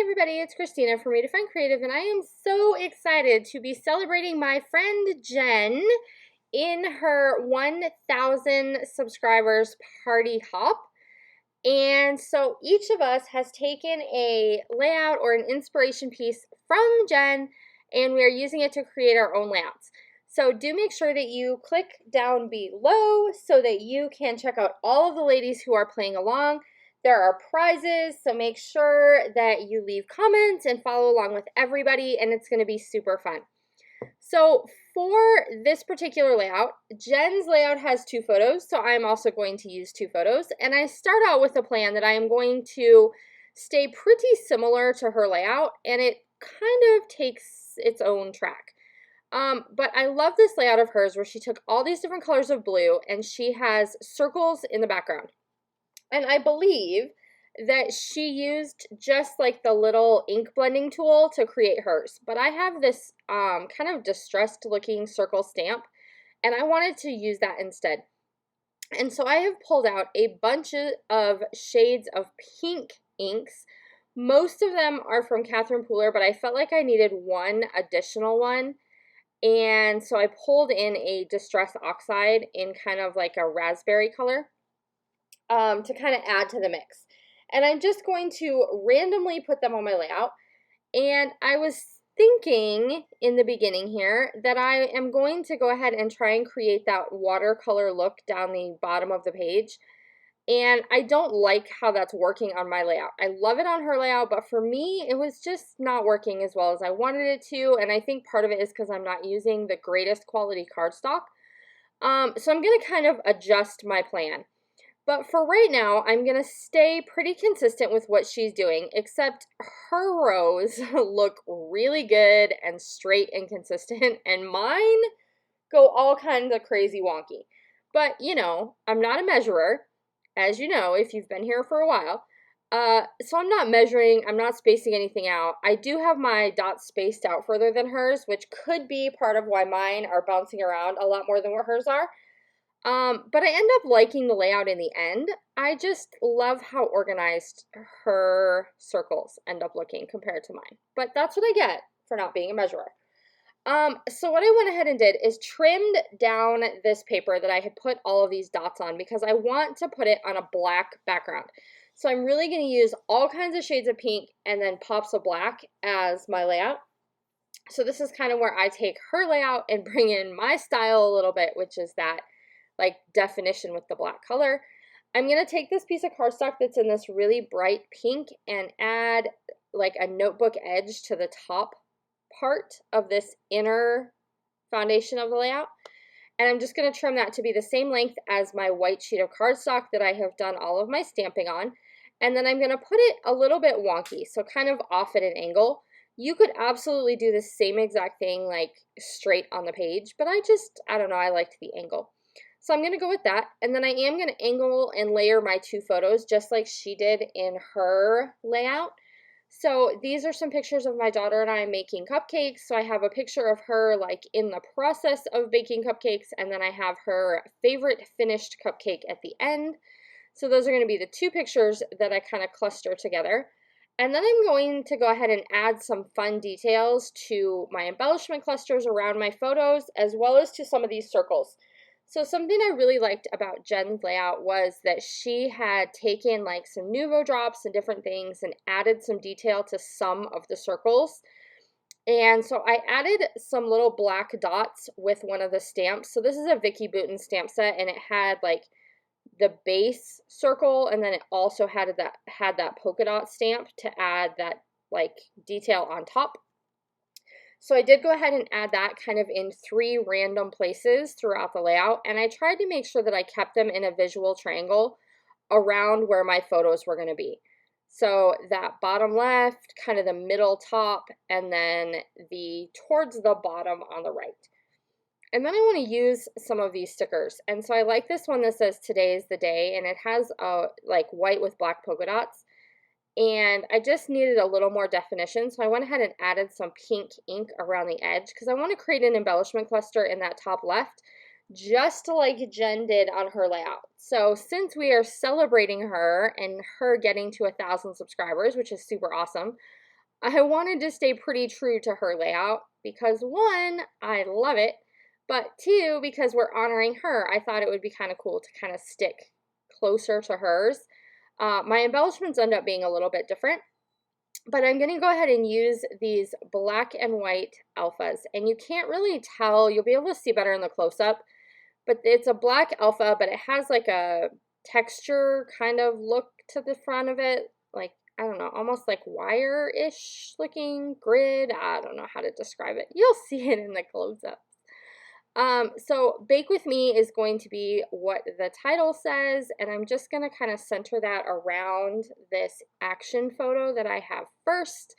everybody, it's Christina from Redefine Creative, and I am so excited to be celebrating my friend Jen in her 1,000 subscribers party hop. And so each of us has taken a layout or an inspiration piece from Jen, and we are using it to create our own layouts. So do make sure that you click down below so that you can check out all of the ladies who are playing along. There are prizes, so make sure that you leave comments and follow along with everybody, and it's going to be super fun. So for this particular layout, Jen's layout has 2 photos, so I'm also going to use 2 photos. And I start out with a plan that I am going to stay pretty similar to her layout, and it kind of takes its own track. But I love this layout of hers where she took all these different colors of blue and she has circles in the background. And I believe that she used just like the little ink blending tool to create hers. But I have this kind of distressed looking circle stamp, and I wanted to use that instead. And so I have pulled out a bunch of shades of pink inks. Most of them are from Catherine Pooler, but I felt like I needed one additional one. And so I pulled in a Distress Oxide in kind of like a raspberry color to kind of add to the mix. And I'm just going to randomly put them on my layout. And I was thinking in the beginning here that I am going to go ahead and try and create that watercolor look down the bottom of the page. And I don't like how that's working on my layout. I love it on her layout, but for me, it was just not working as well as I wanted it to. And I think part of it is because I'm not using the greatest quality cardstock. So I'm going to kind of adjust my plan. But for right now, I'm going to stay pretty consistent with what she's doing, except her rows look really good and straight and consistent, and mine go all kinds of crazy wonky. But, you know, I'm not a measurer, as you know, if you've been here for a while. So I'm not measuring, I'm not spacing anything out. I do have my dots spaced out further than hers, which could be part of why mine are bouncing around a lot more than what hers are. But I end up liking the layout in the end. I just love how organized her circles end up looking compared to mine. But that's what I get for not being a measurer. So what I went ahead and did is trimmed down this paper that I had put all of these dots on because I want to put it on a black background. So I'm really going to use all kinds of shades of pink and then pops of black as my layout. So this is kind of where I take her layout and bring in my style a little bit, which is that like definition with the black color. I'm going to take this piece of cardstock that's in this really bright pink and add like a notebook edge to the top part of this inner foundation of the layout. And I'm just going to trim that to be the same length as my white sheet of cardstock that I have done all of my stamping on. And then I'm going to put it a little bit wonky, so kind of off at an angle. You could absolutely do the same exact thing like straight on the page, but I don't know, I liked the angle. So I'm going to go with that, and then I am going to angle and layer my 2 photos just like she did in her layout. So these are some pictures of my daughter and I making cupcakes. So I have a picture of her like in the process of baking cupcakes, and then I have her favorite finished cupcake at the end. So those are going to be the 2 pictures that I kind of cluster together. And then I'm going to go ahead and add some fun details to my embellishment clusters around my photos, as well as to some of these circles. So something I really liked about Jen's layout was that she had taken like some Nouveau drops and different things and added some detail to some of the circles. And so I added some little black dots with one of the stamps. So this is a Vicky Bouton stamp set, and it had like the base circle, and then it also had that polka dot stamp to add that like detail on top. So I did go ahead and add that kind of in 3 random places throughout the layout, and I tried to make sure that I kept them in a visual triangle around where my photos were going to be. So that bottom left, kind of the middle top, and then towards the bottom on the right. And then I want to use some of these stickers, and so I like this one that says "Today is the day," and it has like white with black polka dots. And I just needed a little more definition, so I went ahead and added some pink ink around the edge because I want to create an embellishment cluster in that top left, just like Jen did on her layout. So since we are celebrating her and her getting to 1,000 subscribers, which is super awesome, I wanted to stay pretty true to her layout because one, I love it, but two, because we're honoring her, I thought it would be kind of cool to kind of stick closer to hers. My embellishments end up being a little bit different, but I'm going to go ahead and use these black and white alphas, and you can't really tell. You'll be able to see better in the close-up, but it's a black alpha, but it has like a texture kind of look to the front of it, like, I don't know, almost like wire-ish looking grid. I don't know how to describe it. You'll see it in the close-up. So Bake With Me is going to be what the title says, and I'm just going to kind of center that around this action photo that I have first,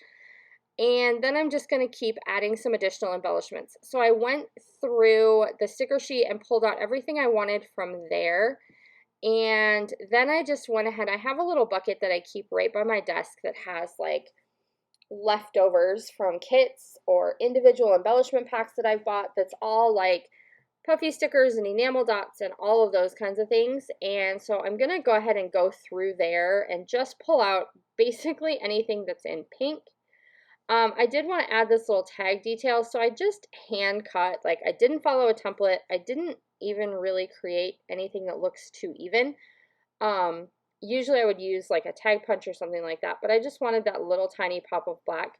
and then I'm just going to keep adding some additional embellishments. So I went through the sticker sheet and pulled out everything I wanted from there, and then I just went ahead. I have a little bucket that I keep right by my desk that has like leftovers from kits or individual embellishment packs that I've bought, that's all like puffy stickers and enamel dots and all of those kinds of things. And so I'm going to go ahead and go through there and just pull out basically anything that's in pink. I did want to add this little tag detail, so I just hand cut. Like, I didn't follow a template. I didn't even really create anything that looks too even. Usually I would use like a tag punch or something like that, but I just wanted that little tiny pop of black.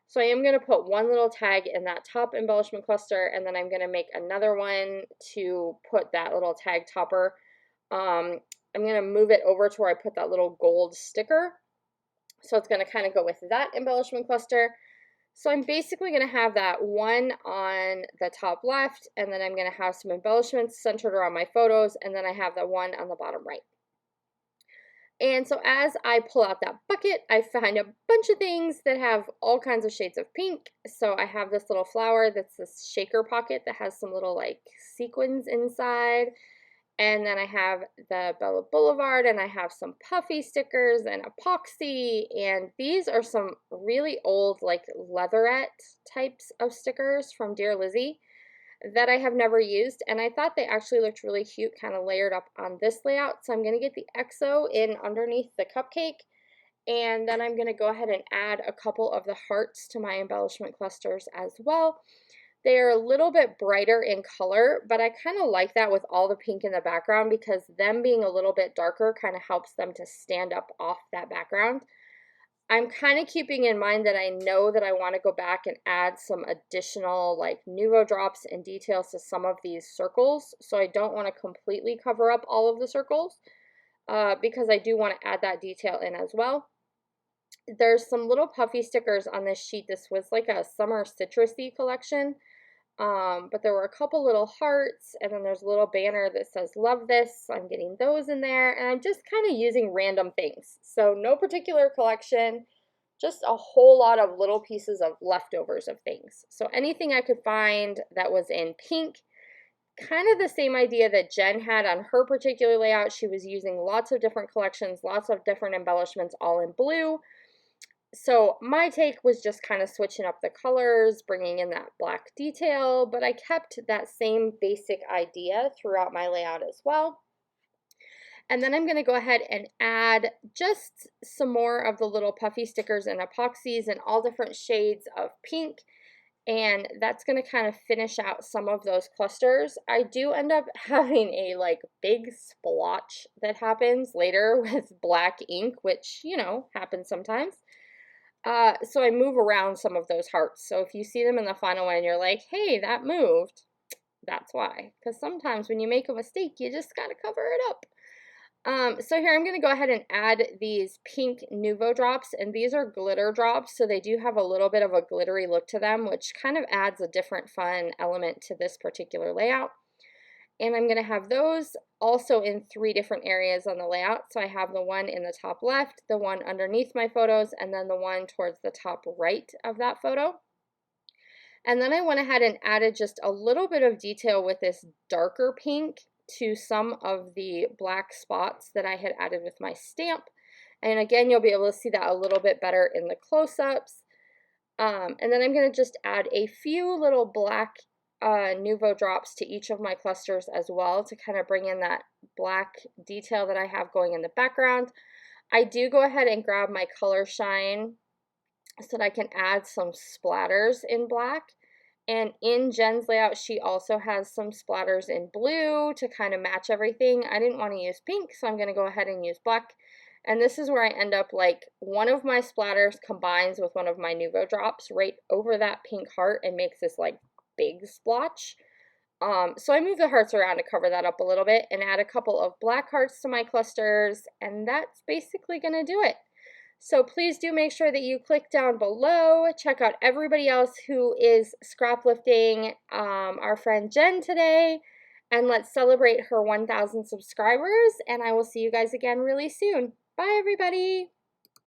So I am going to put one little tag in that top embellishment cluster, and then I'm going to make another one to put that little tag topper. I'm going to move it over to where I put that little gold sticker. So it's going to kind of go with that embellishment cluster. So I'm basically going to have that one on the top left, and then I'm going to have some embellishments centered around my photos, and then I have the one on the bottom right. And so as I pull out that bucket, I find a bunch of things that have all kinds of shades of pink. So I have this little flower that's this shaker pocket that has some little like sequins inside. And then I have the Bella Boulevard, and I have some puffy stickers and epoxy. And these are some really old like leatherette types of stickers from Dear Lizzie that I have never used, and I thought they actually looked really cute kind of layered up on this layout. So I'm going to get the XO in underneath the cupcake, and then I'm going to go ahead and add a couple of the hearts to my embellishment clusters as well. They're a little bit brighter in color, but I kind of like that with all the pink in the background, because them being a little bit darker kind of helps them to stand up off that background. I'm kind of keeping in mind that I know that I want to go back and add some additional like Nuvo drops and details to some of these circles. So I don't want to completely cover up all of the circles because I do want to add that detail in as well. There's some little puffy stickers on this sheet. This was like a summer citrusy collection. But there were a couple little hearts, and then there's a little banner that says love this. So I'm getting those in there, and I'm just kind of using random things. So no particular collection, just a whole lot of little pieces of leftovers of things. So anything I could find that was in pink, kind of the same idea that Jen had on her particular layout. She was using lots of different collections, lots of different embellishments, all in blue. So my take was just kind of switching up the colors, bringing in that black detail, but I kept that same basic idea throughout my layout as well. And then I'm going to go ahead and add just some more of the little puffy stickers and epoxies in all different shades of pink. And that's going to kind of finish out some of those clusters. I do end up having a like big splotch that happens later with black ink, which, you know, happens sometimes. So I move around some of those hearts. So if you see them in the final one, you're like, hey, that moved. That's why. Because sometimes when you make a mistake, you just got to cover it up. So here I'm going to go ahead and add these pink Nuvo drops, and these are glitter drops, so they do have a little bit of a glittery look to them, which kind of adds a different fun element to this particular layout. And I'm going to have those also in 3 different areas on the layout. So I have the one in the top left, the one underneath my photos, and then the one towards the top right of that photo. And then I went ahead and added just a little bit of detail with this darker pink to some of the black spots that I had added with my stamp. And again, you'll be able to see that a little bit better in the close-ups. And then I'm going to just add a few little black Nuvo drops to each of my clusters as well to kind of bring in that black detail that I have going in the background. I do go ahead and grab my Color Shine so that I can add some splatters in black. And in Jen's layout, she also has some splatters in blue to kind of match everything. I didn't want to use pink, so I'm going to go ahead and use black. And this is where I end up, like, one of my splatters combines with one of my Nuvo drops right over that pink heart and makes this, like, big splotch. So I move the hearts around to cover that up a little bit and add a couple of black hearts to my clusters, and that's basically going to do it. So please do make sure that you click down below, check out everybody else who is scrap lifting our friend Jen today, and let's celebrate her 1,000 subscribers, and I will see you guys again really soon. Bye, everybody.